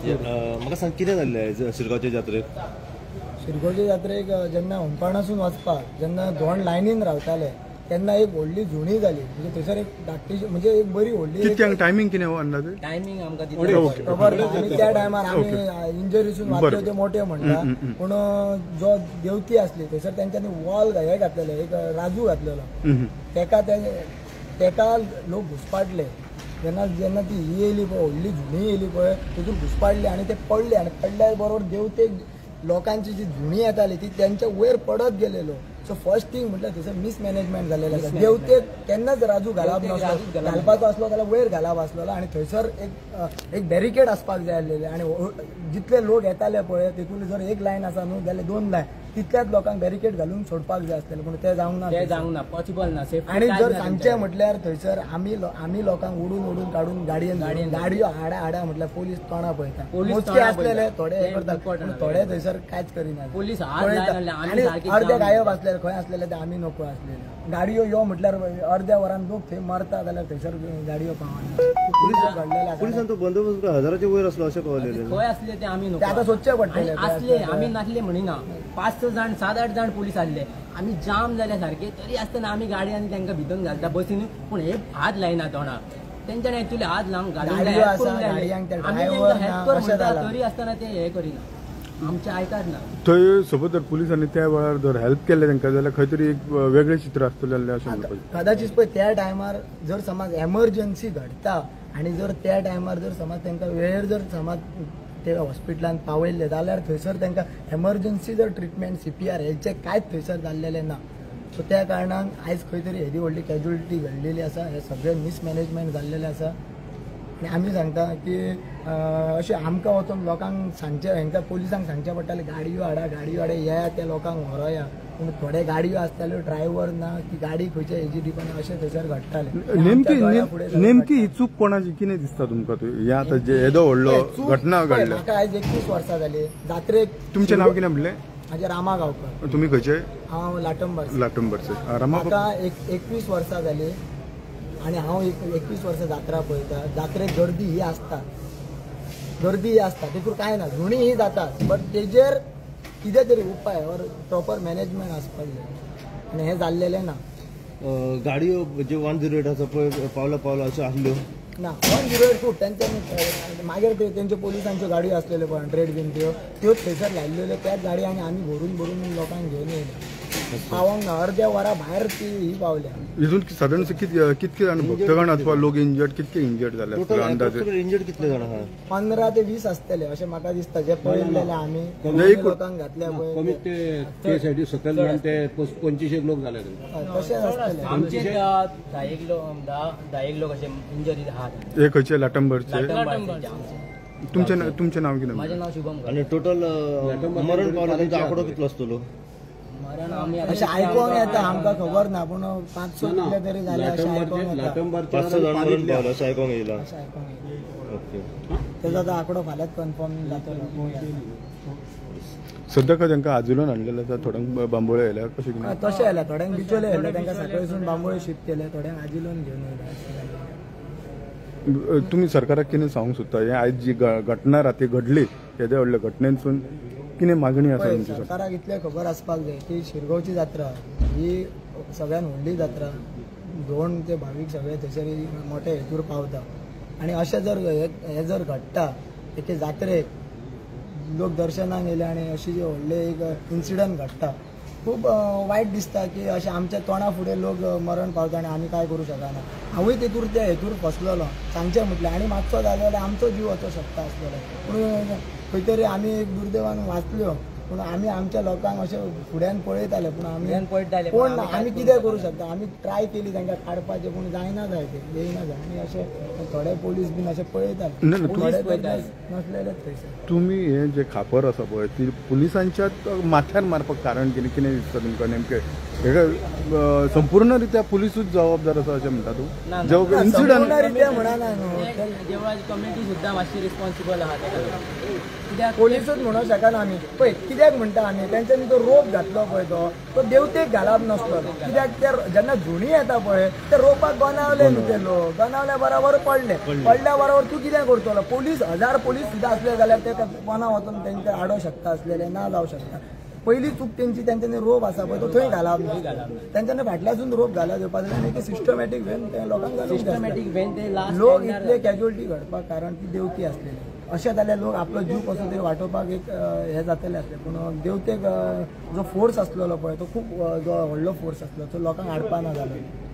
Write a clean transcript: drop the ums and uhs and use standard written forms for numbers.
म्हाका सांग कितें जाल्लें शिरगांवच्या जात्रेक? शिरगांवच्या जात्रेक जेन्ना होमपाणासून वचपाक जेन्ना दोन लायनीन रावताले तेन्ना एक व्हडली झुणी जाली. म्हणजे थंयसर एक धाकटीशी म्हणजे एक बरी व्हडली कितक्यांक टायमिंग कितें अंदाजे? टायमिंग आमकां खबर ना. आनी त्या टायमार आमी इंजरीसून वाचले ते मोठे म्हणटा. पूण जो देवती आसली थंयसर तेंच्यांनी वॉल हे घातलेले, एक राजू घातलेलो. तेका लोक घुसपाटले. जेन्ना जेन्ना ती ही येयली पळय, व्हडली झुणी येयली पळय, तितून घुसपाटले आनी ते पडले. आनी पडल्या बरोबर देवतेक लोकांची जी झुणी येताली ती त्यांच्या वयर पडत गेलेलो. सो फर्स्ट थिंग म्हटल्यार थंयसर मिसमॅनेजमेंट जाल्लेलें आसा. देवतेक केन्नाच राजू घालप नासलो, घालपाचो आसलो जाल्यार वयर घालप आसलेलो. आनी थंयसर एक बॅरिकेड आसपाक जाय आसलेले. आनी जितले लोक येताले पळय तितून जर एक लायन आसा न्हू जाल्यार 2 लायन तितल्याच लोकांक बॅरिकेड घालून सोडपाक जाय आसलेले. पूण ते जावंक ना, पॉसिबल ना. आनी जर सांगचें म्हटल्यार थंयसर आमी लोकांक ओडून काडून गाडयो हाडा म्हटल्यार पोलीस तोंडां पळयता. मोजके आसलेले थोडे हे करता पूण थोडे थंयसर कांयच करिना. पोलीस आनी अर्धे गायब आसलेले, खंय आसलेले ते आमी नको आसलेले. गाडयो यो म्हटल्यार अर्ध्या वरान लोक थंय मरता जाल्यार थंयसर गाडयो पावना. पुलिसांचो बंदोबस्त हजाराच्या वयर असलो अशें कळलेलें. खंय आसले ते आमी नको. आतां सोदचें पडटलें. आसले आमी नासले म्हणिना. 5-6 जाण 7-8 जाण पोलीस आसले. आमी जाम जाले सारखे. तरी आसतना आमी गाडी आनी तांकां भितून घालता बसीन. पूण हे हात लायना तोंडाक. तेंच्यानी एक्चुअली हात लावंक घालून तरी आसतना ते हे करिना, आमचे आयकात ना. थंय सपोज जर पुलिसांनी त्या वेळार जर हेल्प केले तांकां जाल्यार खंय तरी एक वेगळें चित्र आसतलें अशें म्हणपाचें. कदाचित पळय त्या टायमार जर समज एमर्जन्सी घडटा आनी जर त्या टायमार जर समज तांकां वेळेर जर समज ते हॉस्पिटलांत पावयल्ले जाल्यार थंयसर तांकां एमर्जन्सी जर ट्रिटमेंट CPR हेचे कांयच थंयसर जाल्लेलें ना. सो त्या कारणान आयज खंय तरी येदी व्हडली कॅज्युअलिटी घडलेली आसा. हे सगळें मिसमॅनेजमेंट जाल्लेलें आसा. आनी आमी सांगता की अशें आमकां वचून लोकांक सांगचें, हांकां पुलिसांक सांगचें पडटालें गाडयो हाडा या त्या लोकांक व्हरोया. पूण थोडे गाडयो आसताल्यो ड्रायव्हर ना, की गाडी खंयच्या हेजी डिपेंड अशें थंयसर घडटालें. नेमकी ही चूक कोणाची कितें दिसता तुमकां? हे आतां जे येदो व्हडलो घटना घडल्या. म्हाका आयज 21 वर्सां जाली जात्रेक. तुमचें नांव कितें म्हणलें? म्हाजें रामा गांवकर. तुमी खंयचे? हांव लाटंबरचे. म्हाका 21 वर्सां जाली आनी हांव 21 वर्सां जात्रा पळयता. जात्रेक गर्दी ही आसता, देखून कांय ना. झुणी ही जाता बट तेजेर कितें तरी उपाय और प्रॉपर मॅनेजमेंट आसपाक जाय आनी हें जाल्लेलें ना. गाडयो जे 108 आसा पळय पावला अश्यो आसल्यो ना. 108 खूब तेंच्यांनी मागीर तेंच्यो पोलिसांच्यो गाडयो आसलेल्यो 100 बीन त्योच थंयसर लायिल्ल्यो. त्याच गाडयो आनी आमी भरून लोकांक घेवन येयले. पावोंक ना. अर्द्या वरां भायर ती ही पावल्या. हितून साधारण कितके जाण भक्तगण अथवा लोक इंजर्ड, कितके इंजर्ड जाले अंदाजे? इंजर्ड कितले जाण आहा? 15 ते 20 आसतले अशें म्हाका दिसता. जे पळयलेले आमी लोकांक घातल्या पळय कमीत ते सायडी सकयल जाण ते 25 लोक जाले. तशें आसतलें. आमचे 10 लोक अशे इंजरी आहात. हे खंयचे? लाटंबरचे. तुमचें नांव कितें? माझे नाव शुभम. आणि टोटल मरण पावला त्यांचा आकडो कितलो असतलो? अशें आयकोंक येता, आमकां खबर ना. पूण 500 कितले तरी जाले अशें आयकोंक येता. 500 जाण मरण पावला अशें आयकोंक येयला. ओके. तेजो तो आंकडो फाल्यांच कन्फर्म जातलो. सद्या तांकां आजुलोन हाडलेले आसा, थोड्यांक बांबोळे येयल्या कशें कितें? तशें येयला. थोड्यांक बिचोले येयले, तांकां सांखळेसून बांबोळे शिफ्ट केले, थोड्यांक आजिलोन घेवन येयले. तुमी सरकाराक कितें सांगूंक सोदता? हे आयज जी घटना राती घडली येद्या व्हडल्या घटनेसून कितें मागणी आसा तुमची? सरकाराक इतलें खबर आसपाक जाय की शिरगांवची जात्रा ही सगळ्यान व्हडली जात्रा. 2 ते भावीक सगळे थंयसर मोठे हेतूर पावता. आनी अशें जर हे जर घडटा एके जात्रेक लोक दर्शनाक येयले आनी अशी जे व्हडले एक इन्सिडंट घडटा, खूब वायट दिसता की अशें आमच्या तोंडा फुडें लोक मरण पावता आनी आमी काय करूं शकना. हांवूय तेतूर त्या हेतूर फसलेलो सांगचें म्हटलें. आनी मातसो जालो जाल्यार आमचो जीव वचूंक शकता आसलेलो. पूण खंय तरी आमी एक दुर्दैवान वाचल्यो. पूण आमी आमच्या लोकांक अशें फुड्यान पळयताले. पूण आमी कितें करूं शकता? आमी ट्राय केली तांकां काडपाचें पूण जायना जाय ते येयना जाय. आनी अशें थोडे पोलीस बीन अशें पळयताले, नसलेले थंयसर. तुमी हे जे खापर आसा पळय ती पुलिसांच्याच माथ्यार मारपाक कारण कितें दिसता तुमकां? नेमकें हेका संपूर्ण रित्या पुलिसूच जबाबदार आसा अशें म्हणटा तूं? जो इन्सिडंट म्हणना देवळाची कमिटी सुद्दां मातशी रिस्पॉन्सिबल आहा. कित्याक पोलीसूच म्हणूंक शकना आमी. पळय कितें कित्याक म्हणटा आमी तेंच्यांनी तो रोप घातलो पळय तो देवतेक घालप नासलो कित्याक ते जेन्ना झुणी येता पळय ते रोपाक गनावले न्हू ते लोक गनावल्या बरोबर पडल्या बरोबर तूं कितें करतलो पोलीस 1000 पोलीस सुद्दां असले जाल्यार ते कोणा वचून तेंका आडो शकता असलेले ना जावं शकता पहिली चूक त्यांच्यानी रोप आसा पळय तो थंय घालप तेंच्यांनी फाटल्यासून रोप घालप येवपा जाय आनी सिस्टमॅटीक वेन ते लोकांक सिस्टमॅटीक वेन ते लास्ट लोक इतले कॅज्युअलिटी घडपाक कारण ती देवती आसलेली अशें जाल्यार लोक आपलो जीव कसो तरी वाटोवपाक एक हे जातले आसले पूण देवतेक जो फोर्स आसलेलो पळय तो खूब जो व्हडलो फोर्स आसलो तो लोकांक हाडपा ना जालो